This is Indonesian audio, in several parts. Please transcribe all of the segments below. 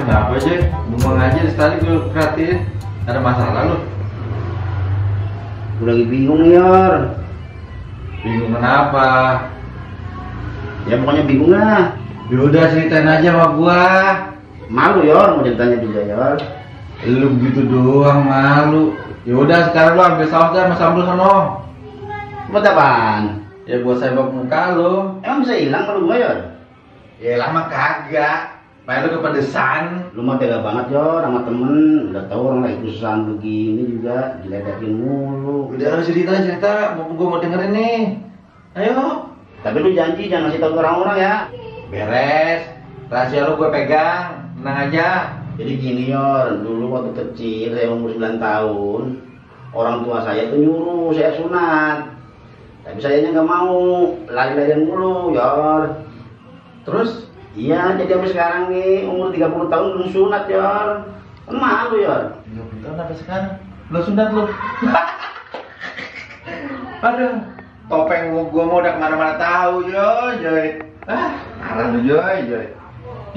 Kenapa aja? Bengong aja tadi gue perhatiin. Ada masalah lu? Gue lagi bingung Yor. Bingung kenapa? Ya pokoknya bingung lah. Yaudah ceritain aja sama gua. Malu Yor, mau ceritanya juga Yor. Lu begitu doang malu. Yaudah sekarang lu ambil saus dah sama sambal sono. Buat apaan? Ya buat sendok muka lu. Emang bisa hilang kalau gue Yor? Ya lama kagak. Main lu kepedesan. Lu mah tega banget Yor sama temen. Udah tau orang lagi kesusahan begini juga diledekin mulu. Udah lu cerita, gua mau dengerin nih. Ayo. Tapi lu janji jangan ngasih tau ke orang-orang ya. Beres. Rahasia lu gue pegang. Tenang aja. Jadi gini Yor, dulu waktu kecil saya umur 9 tahun, orang tua saya tuh nyuruh saya sunat. Tapi sayanya nggak mau, lari-larian mulu Yor. Terus? Iya, jadi sampai sekarang nih umur 30 tahun belum sunat Yor. Kan malu Yor. 30 tahun sampai sekarang belum sunat lu. Aduh, topeng gua mau udah kemana-mana tahu Joy. Marah lu Joy.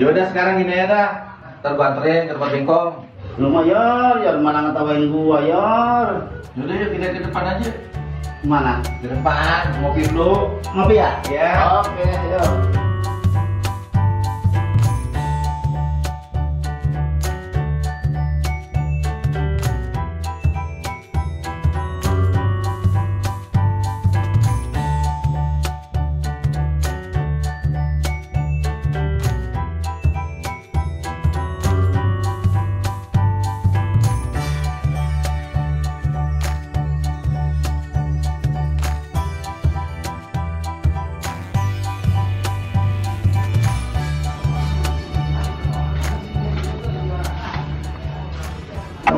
Yaudah sekarang gini aja dah. Ntar gua anterin ke tempat bengkong. Lu mah Yor malah ngetawain gua Yor. Yaudah yuk kita ke depan aja. Mana? Ke depan, ngopi dulu. Ngopi ya? Ya. Oke, yuk.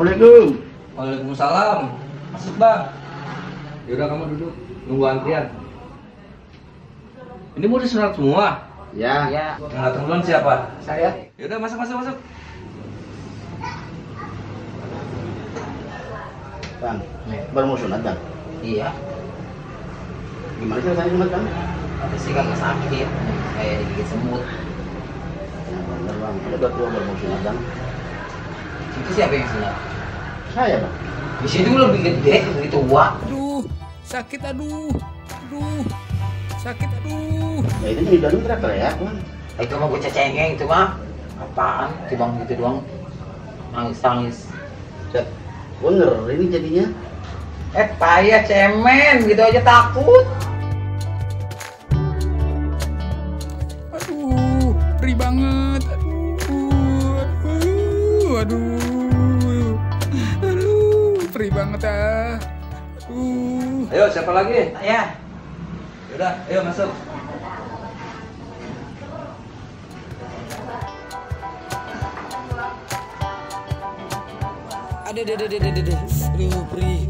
Assalamualaikum. Waalaikumsalam. Masuk bang. Yaudah kamu duduk, nunggu antrian. Ini mau disunat semua? Ya. Yang datang duluan siapa? Saya. Yaudah masuk. Bang, baru mau sunat Bang. Iya. Gimana sih rasanya sunat Bang? Tapi sih kagak sakit, kayak digigit semut. Ya bener Bang, udah tua baru mau sunat Bang. Itu siapa yang sunat? Saya Bang. Di situ lebih gede, lebih tua. Aduh, sakit aduh, sakit aduh. Ya itu nih udah teriak Bang. Itu mah bocah cengeng itu mah. Apaan? Cuma gitu doang. Nangis. Cek, bener ini jadinya. Payah cemen, gitu aja takut. Aduh, perih banget. Aduh, perih banget ah. Ayo siapa lagi? Ya. Yaudah, ayo masuk. Aduh, perih.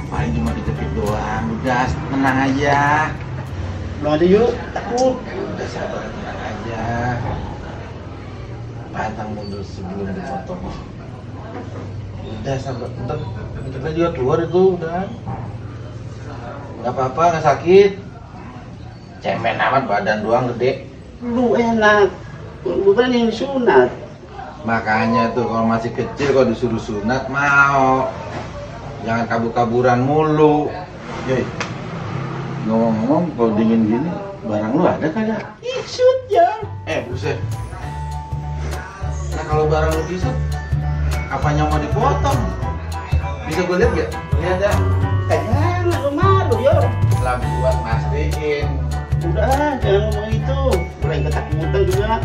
Paling cuma dijepit doang. Udah tenang aja. Pulang aja yuk, takut. Udah sabar, tenang aja. Pantang mundur sebelum dipotong. Udah sabar, ntar kita juga keluar itu udah. Nggak apa-apa, nggak sakit. Cemen amat badan doang gede. Lu enak. Bukan yang disunat. Makanya tuh kalau masih kecil kalau disuruh sunat mau. Jangan kabur-kaburan mulu. Yoi. Ngomong-ngomong kalau dingin gini barang lu ada kagak? Isut ya. Buset. Nah kalau barang lu isut, apanya mau dipotong? Bisa gue lihat gak? Lihat ya. Jangan, lu malu Yor. Lah buat mastiin. Udah, jangan ngomong itu. Mulai ketakutan juga.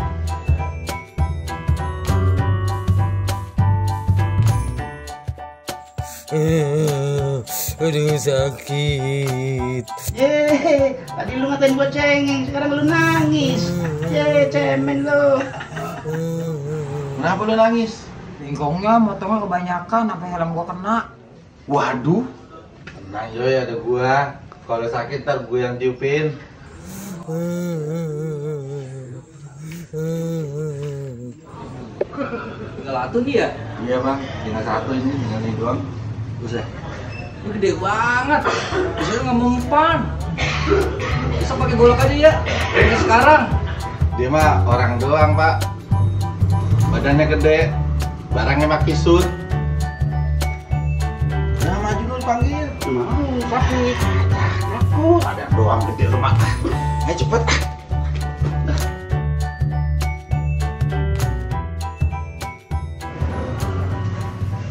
Aduh, sakit. Tadi lu ngatain gua cengeng, sekarang lu nangis. Cemen lu. Kenapa lu nangis? Singkongnya motongnya kebanyakan, sampai helm gua kena. Waduh. Tenang Yoy, ada gua. Kalau sakit ntar gue yang tiupin. Tinggal satu nih ya? Iya bang, tinggal satu ini, tinggal ini doang. Buset. Ini gede banget. Bisa nggak mempan. Bisa pakai golok aja ya. Ini sekarang. Dia mah orang doang pak. badannya gede, barangnya maki sut. Nah, maju dulu dipanggil. Mau sakit. Aku ada doang gede lemak. Ayo cepet.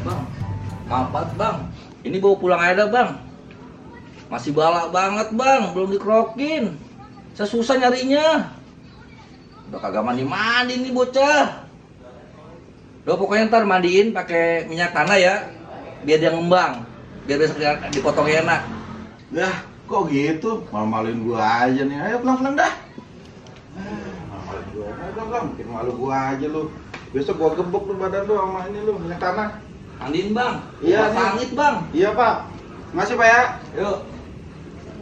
Bang, maaf bang. Ini bawa pulang aja bang. Masih balak banget bang, belum dikerokin. Saya susah nyarinya. Udah kagak mandi-mandi nih bocah. Udah pokoknya ntar mandiin pakai minyak tanah ya, biar dia ngembang, biar besok dipotongnya enak. Dah, kok gitu? Malu-maluin gua aja nih. Ayo pulang-pulang dah. Malu-maluin gua. Ayo pulang-pulang, bikin malu gua aja lu. Besok gua gebuk lu badan lu sama ini lu, minyak tanah. Mandiin bang. Iya, Buat nih. langit bang. Iya, Pak. Makasih, Pak ya. Yuk.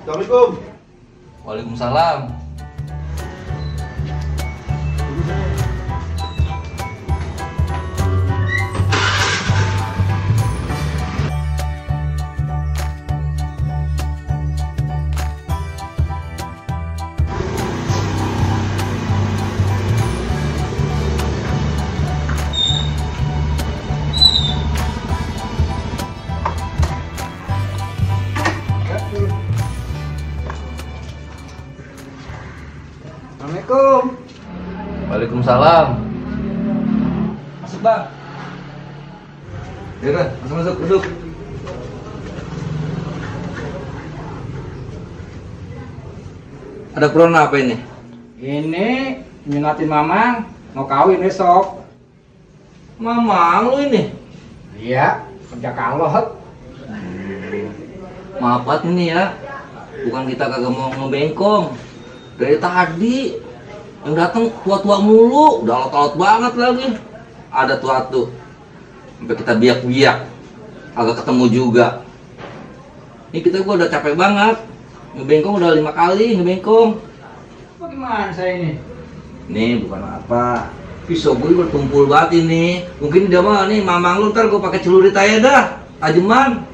Assalamualaikum. Waalaikumsalam. Assalamualaikum. Waalaikumsalam. Masuk bang. Yaudah, masuk duduk. Ada keperluan apa ini? Ini nyunatin Mamang mau kawin besok. Mamang lu ini. Iya, kerja kalot. Maafat ini ya. Bukan kita kagak mau ngebengkong. Dari tadi yang datang tua-tua mulu, udah alot-alot banget lagi. Ada tua-tua. Sampai kita biak-biak. Agak ketemu juga. Ini kita gua udah capek banget. Ngebengkong udah 5 kali ngebengkong. Bagaimana saya ini? Nih bukan apa. Pisau gue bertumpul banget ini. Mungkin dia mah nih mamang lu ntar gua pakai celurit aja dah. Ajeman.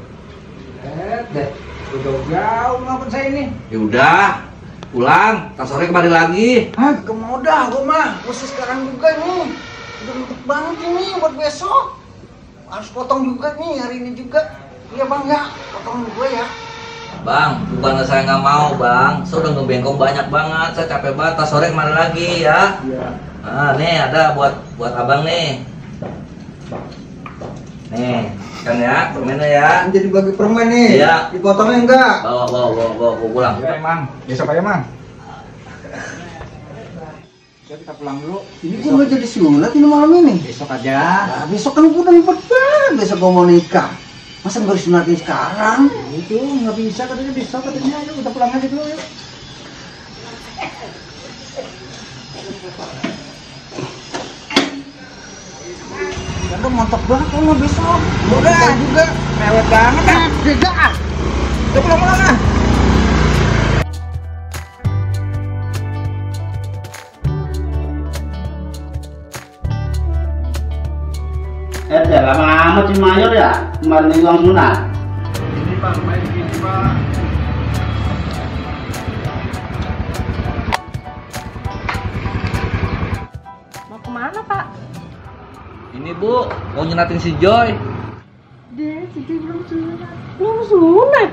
Deh, udah jauh ngapain saya ini? Ya udah, pulang. Ntar sore kembali lagi. Ah, kemoda gua mah. Khusus sekarang juga nih. Udah empuk banget ini buat besok. Harus potong juga nih hari ini juga. Iya bang ya, potong gue ya. Bang, bukan saya nggak mau bang. Saya udah ngebengkong banyak banget. Saya capek banget. Ntar sore kembali lagi ya. Iya. Nah, nih ada buat abang nih. Nih, kan ya, permennya ya. Jadi bagi permen nih. Iya. Dipotongnya enggak? Bawa pulang. Ya, Mang. Besok aja, Mang. Ya, kita pulang dulu. Ini gua nggak jadi sunat ini malam ini. Besok aja. Nah, besok kan gua udah ribet banget. Besok gua mau nikah. Masa baru sunatin sekarang? Itu nggak bisa katanya besok katanya. Ayo kita pulang aja dulu yuk. Ya udah mantap banget kalau besok. Udah juga. Mewet banget kan. Beda. Kita pulang-pulang ah. Ya lama amat si Mayor ya. Kemarin ini uang sunat. Ini Pak, main gini Pak. Mau kemana Pak? Ini Bu, mau nyenatin si Joy. Deh, Cici belum sunat. Belum sunat?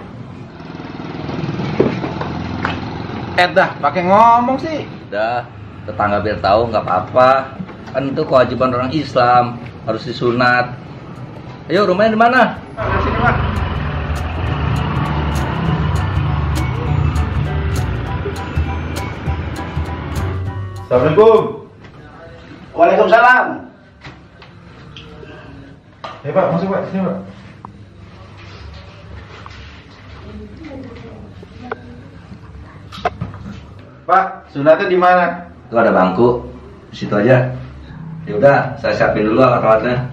Dah, pakai ngomong sih. Udah, tetangga biar tahu nggak apa-apa. Kan itu kewajiban orang Islam, harus disunat. Ayo, rumahnya di mana? Nah, sini Pak. Assalamualaikum. Waalaikumsalam. Pak, masuk Pak, sini Pak. Pak, sunatnya di mana? Tuh ada bangku, di situ aja. Ya udah, saya siapin dulu alat-alatnya.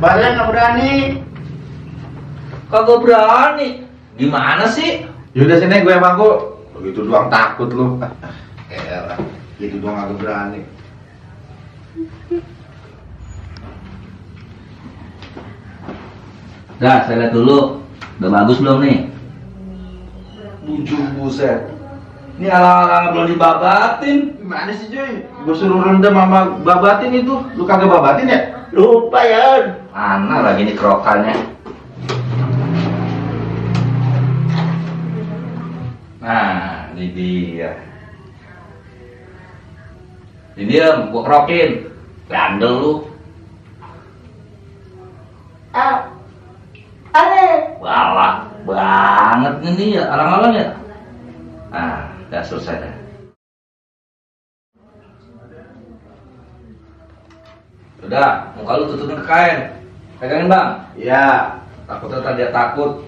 Balik nggak berani. Kagak berani. Gimana sih? Yaudah sini gue yang bangku. Begitu doang takut lu. Elah, gitu doang agak berani. Dah, saya lihat dulu. Udah bagus belum nih? Buset. Ini ala-ala belum dibabatin. Gimana sih cuy? Gue suruh rendam sama babatin itu. Lu kagak babatin ya? Lupa ya. Mana lagi nih kerokannya? Nah, ini dia. Ini diem, gua kerokin. Gandel lu. Galak banget ini ya, alang-alang ya. Nah, udah selesai dah. Udah, muka lu tutupin ke kain. Pegangin bang. Iya. Takutnya tadi dia takut.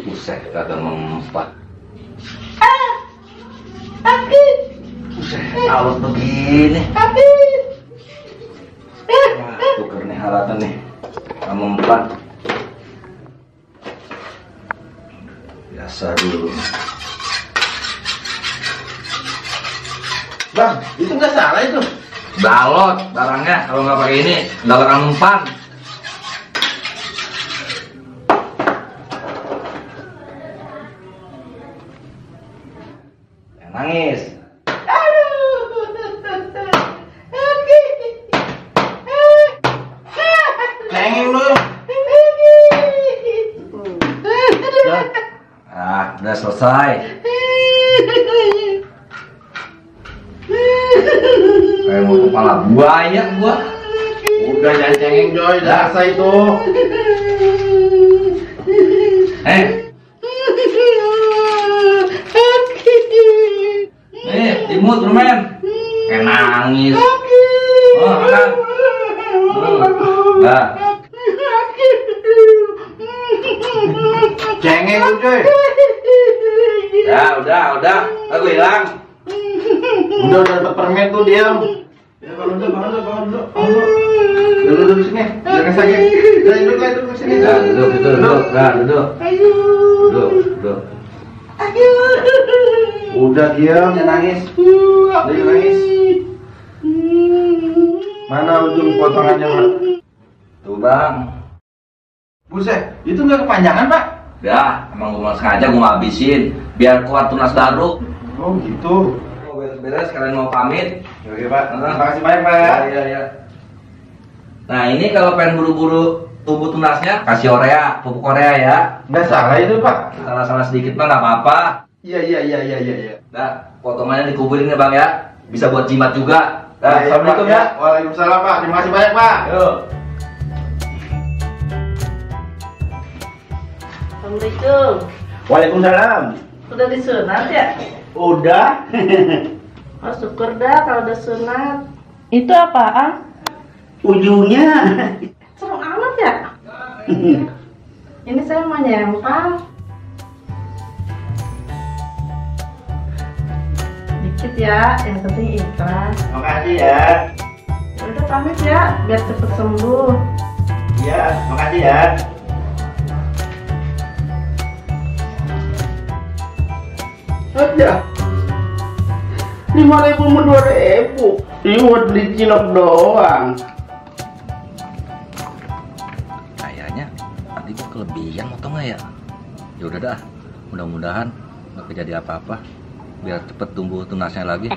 Buset, kagak mempat. Buset, alat begini. Wah, tuker nih halatan nih. Gak mempat. Biasa dulu. Bang, itu nggak salah itu. Balot barangnya kalau nggak pakai ini nggak bakal mempan. Yang nangis. Cengeng lu. Udah selesai. Kayak mau kepala buaya gua. Udah jangan cengeng Joy, dasar itu. Nih, imut permen. Kayak nangis. Oh, makan. Nah. Cengeng lu Joy. Ya, udah. Aku hilang. Udah dapat permen tuh diam. Ya bangun dulu. Duduk sini. Jangan sakit. Duduk sini. Nah, duduk. Duduk. Udah diam, jangan nangis. Jangan nangis. Mana ujung potongannya, Pak? Tuh, Bang. Buset, itu nggak kepanjangan, Pak? Ya, emang gua sengaja gua ngabisin biar kuat tunas baru. Oh, gitu. Mau beres-beres, kalian mau pamit. Oke, Pak. Terima kasih banyak, Pak ya. Iya. Nah, ini kalau pengen buru-buru tumbuh tunasnya, kasih Korea, pupuk Korea ya. Nggak salah itu, Pak. Salah-salah sedikit mah nggak apa-apa. Iya. Nah, potongannya dikuburin ya Bang ya. Bisa buat jimat juga. Nah, Iya, assalamualaikum Pak, ya. Waalaikumsalam, Pak. Terima kasih banyak, Pak. Yuk. Assalamualaikum. Waalaikumsalam. Udah disunat ya? Udah. Oh syukur dah kalau udah sunat. Itu apaan? Ujungnya. Serem amat ya? Ini saya mau nyempal. Dikit ya, yang penting ikhlas. Makasih ya. Ya udah pamit ya, biar cepet sembuh. Iya, makasih ya. Aja. 5.000 sama 2.000. Ini buat beli cilok doang. Kayaknya tadi gua kelebihan atau nggak ya? Ya udah dah. Mudah-mudahan nggak kejadian apa-apa. Biar cepet tumbuh tunasnya lagi.